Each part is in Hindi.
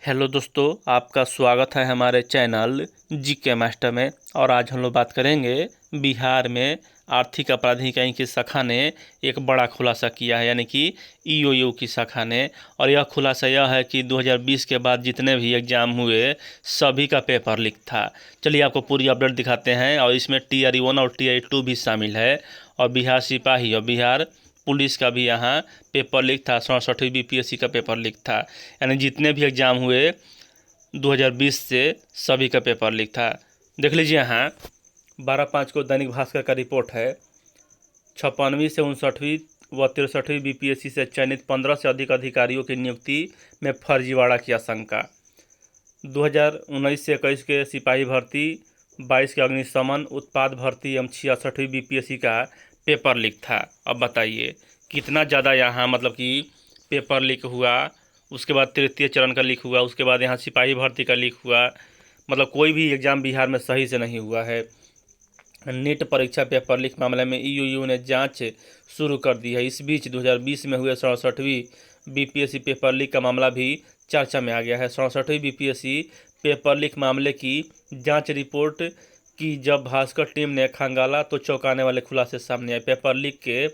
हेलो दोस्तों, आपका स्वागत है हमारे चैनल जीके मास्टर में। और आज हम लोग बात करेंगे बिहार में आर्थिक अपराधी इकाई की शाखा ने एक बड़ा खुलासा किया है, यानी कि ईओयू की शाखा ने। और यह खुलासा यह है कि 2020 के बाद जितने भी एग्ज़ाम हुए सभी का पेपर लीक था। चलिए आपको पूरी अपडेट दिखाते हैं। और इसमें TRE 1 और TRE 2 भी शामिल है, और बिहार सिपाही और बिहार पुलिस का भी यहाँ पेपर लीक था। 67वीं BPSC का पेपर लीक था, यानी जितने भी एग्ज़ाम हुए 2020 से सभी का पेपर लीक था। देख लीजिए यहाँ 12/5 को दैनिक भास्कर का रिपोर्ट है। 56वीं से 59वीं व 63वीं BPSC से चयनित 15 से अधिक अधिकारियों की नियुक्ति में फर्जीवाड़ा की आशंका। 2019 से 21 के सिपाही भर्ती, 22 के अग्निशमन उत्पाद भर्ती एवं 66वीं BPSC का पेपर लीक था। अब बताइए कितना ज़्यादा यहाँ मतलब कि पेपर लीक हुआ। उसके बाद तृतीय चरण का लीक हुआ, उसके बाद यहाँ सिपाही भर्ती का लीक हुआ। मतलब कोई भी एग्ज़ाम बिहार में सही से नहीं हुआ है। नीट परीक्षा पेपर लीक मामले में ईओयू ने जांच शुरू कर दी है। इस बीच 2020 में हुए 67वीं BPSC पेपर लीक का मामला भी चर्चा में आ गया है। 67वीं BPSC पेपर लीक मामले की जांच रिपोर्ट की जब भास्कर टीम ने खंगाला तो चौंकाने वाले खुलासे सामने आए। पेपर लीक के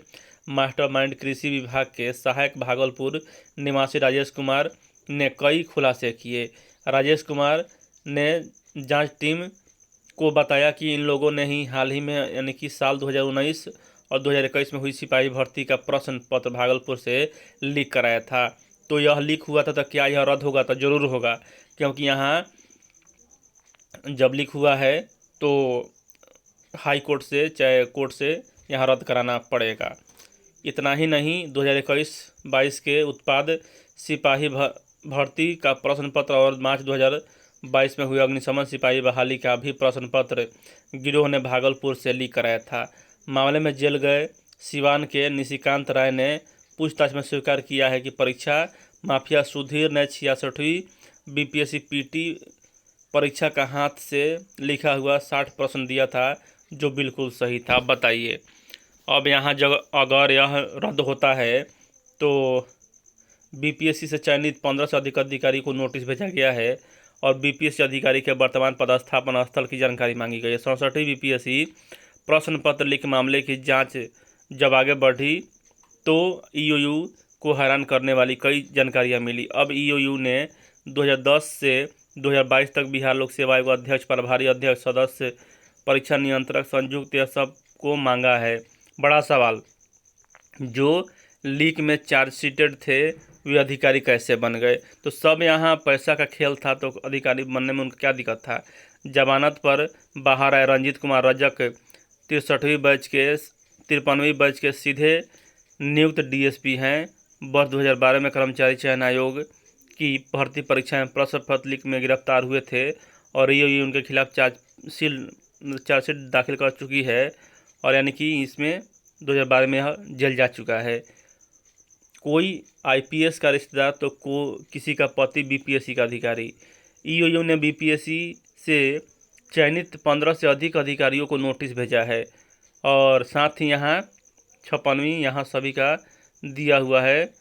मास्टरमाइंड कृषि विभाग के सहायक भागलपुर निवासी राजेश कुमार ने कई खुलासे किए। राजेश कुमार ने जांच टीम को बताया कि इन लोगों ने ही हाल ही में यानी कि साल 2019 और 2021 में हुई सिपाही भर्ती का प्रश्न पत्र भागलपुर से लीक कराया था। तो यह लीक हुआ था, तो क्या यह रद्द होगा? तो ज़रूर होगा, क्योंकि यहाँ जब लीक हुआ है तो हाई कोर्ट से चाहे कोर्ट से यहाँ रद्द कराना पड़ेगा। इतना ही नहीं, 2021-22 के उत्पाद सिपाही भर्ती का प्रश्न पत्र और मार्च 2022 में हुए अग्निशमन सिपाही बहाली का भी प्रश्न पत्र गिरोह ने भागलपुर से लीक कराया था। मामले में जेल गए सिवान के निशिकांत राय ने पूछताछ में स्वीकार किया है कि परीक्षा माफिया सुधीर ने 66वीं BPSC PT परीक्षा का हाथ से लिखा हुआ 60 प्रश्न दिया था, जो बिल्कुल सही था। अब बताइए, अब यहाँ जब अगर यह रद्द होता है तो BPSC से चयनित 15 से अधिक अधिकारी को नोटिस भेजा गया है और BPSC अधिकारी के वर्तमान पदस्थापन स्थल की जानकारी मांगी गई है। 67वीं BPSC प्रश्न पत्र लीक मामले की जांच जब आगे बढ़ी तो ईओयू को हैरान करने वाली कई जानकारियां मिली। अब ईओयू ने 2010 से 2022 तक बिहार लोक सेवा आयोग अध्यक्ष, प्रभारी अध्यक्ष, सदस्य, परीक्षा नियंत्रक, संयुक्त, यह सब को मांगा है। बड़ा सवाल, जो लीक में चार्जशीटेड थे वे अधिकारी कैसे बन गए? तो सब यहाँ पैसा का खेल था, तो अधिकारी बनने में उनका क्या दिक्कत था? जमानत पर बाहर आए रंजीत कुमार रजक 53वीं बैच के सीधे नियुक्त DSP हैं। वर्ष 2012 में कर्मचारी चयन आयोग की भर्ती परीक्षा में प्रश्न पत्र लीक में गिरफ्तार हुए थे और ईओयू उनके खिलाफ चार्जशीट दाखिल कर चुकी है, और यानी कि इसमें 2012 में यह जेल जा चुका है। कोई IPS का रिश्तेदार तो किसी का पति BPSC का अधिकारी। ईओयू ने BPSC से चयनित 15 से अधिक अधिकारियों को नोटिस भेजा है, और साथ ही यहाँ 56वीं यहाँ सभी का दिया हुआ है।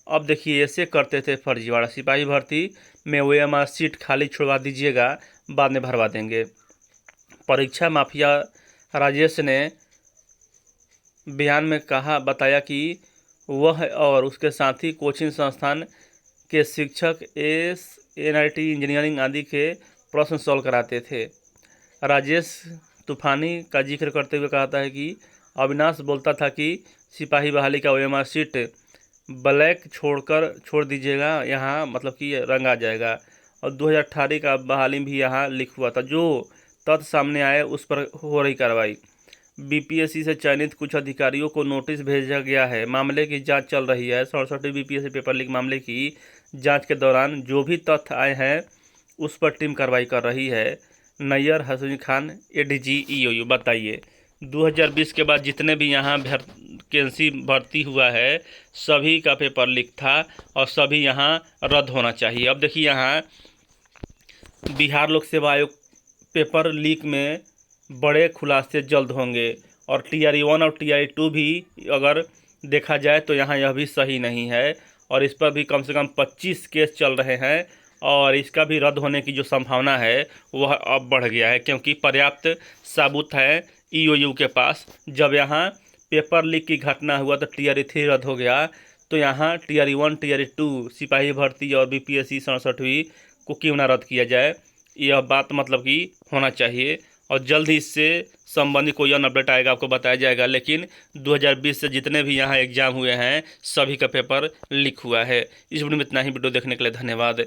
अब देखिए, ऐसे करते थे फर्जीवाड़ा। सिपाही भर्ती में OMR सीट खाली छुड़वा दीजिएगा, बाद में भरवा देंगे। परीक्षा माफिया राजेश ने बयान में बताया कि वह और उसके साथी कोचिंग संस्थान के शिक्षक NIT इंजीनियरिंग आदि के प्रश्न सॉल्व कराते थे। राजेश तूफानी का जिक्र करते हुए कहता है कि अविनाश बोलता था कि सिपाही बहाली का OMR सीट ब्लैक छोड़ दीजिएगा, यहाँ मतलब कि रंग आ जाएगा। और 2018 का बहाली भी यहाँ लिख हुआ था। जो तथ्य सामने आए उस पर हो रही कार्रवाई। BPSC से चयनित कुछ अधिकारियों को नोटिस भेजा गया है। मामले की जांच चल रही है। 67वीं BPSC पेपर लीक मामले की जांच के दौरान जो भी तथ्य आए हैं उस पर टीम कार्रवाई कर रही है। Nayyar Hasan Khan, ADG EOU. बताइए, 2020 के बाद जितने भी यहाँ वैकेंसी भर्ती हुआ है सभी का पेपर लीक था और सभी यहाँ रद्द होना चाहिए। अब देखिए, यहाँ बिहार लोक सेवा आयोग पेपर लीक में बड़े खुलासे जल्द होंगे, और TRE 1 और TRE 2 भी अगर देखा जाए तो यहाँ यह भी सही नहीं है, और इस पर भी कम से कम 25 केस चल रहे हैं और इसका भी रद्द होने की जो संभावना है वह अब बढ़ गया है, क्योंकि पर्याप्त सबूत है ईओयू के पास। जब यहाँ पेपर लीक की घटना हुआ तो टीआरई 3 रद्द हो गया, तो यहाँ टीआरई 1 टीआरई 2 सिपाही भर्ती और बीपीएससी 67वीं को क्यों ना रद्द किया जाए। यह बात मतलब कि होना चाहिए, और जल्द ही इससे संबंधित कोई अन्य अपडेट आएगा, आपको बताया जाएगा। लेकिन 2020 से जितने भी यहाँ एग्जाम हुए हैं सभी का पेपर लीक हुआ है। इस वीडियो में इतना ही। वीडियो देखने के लिए धन्यवाद।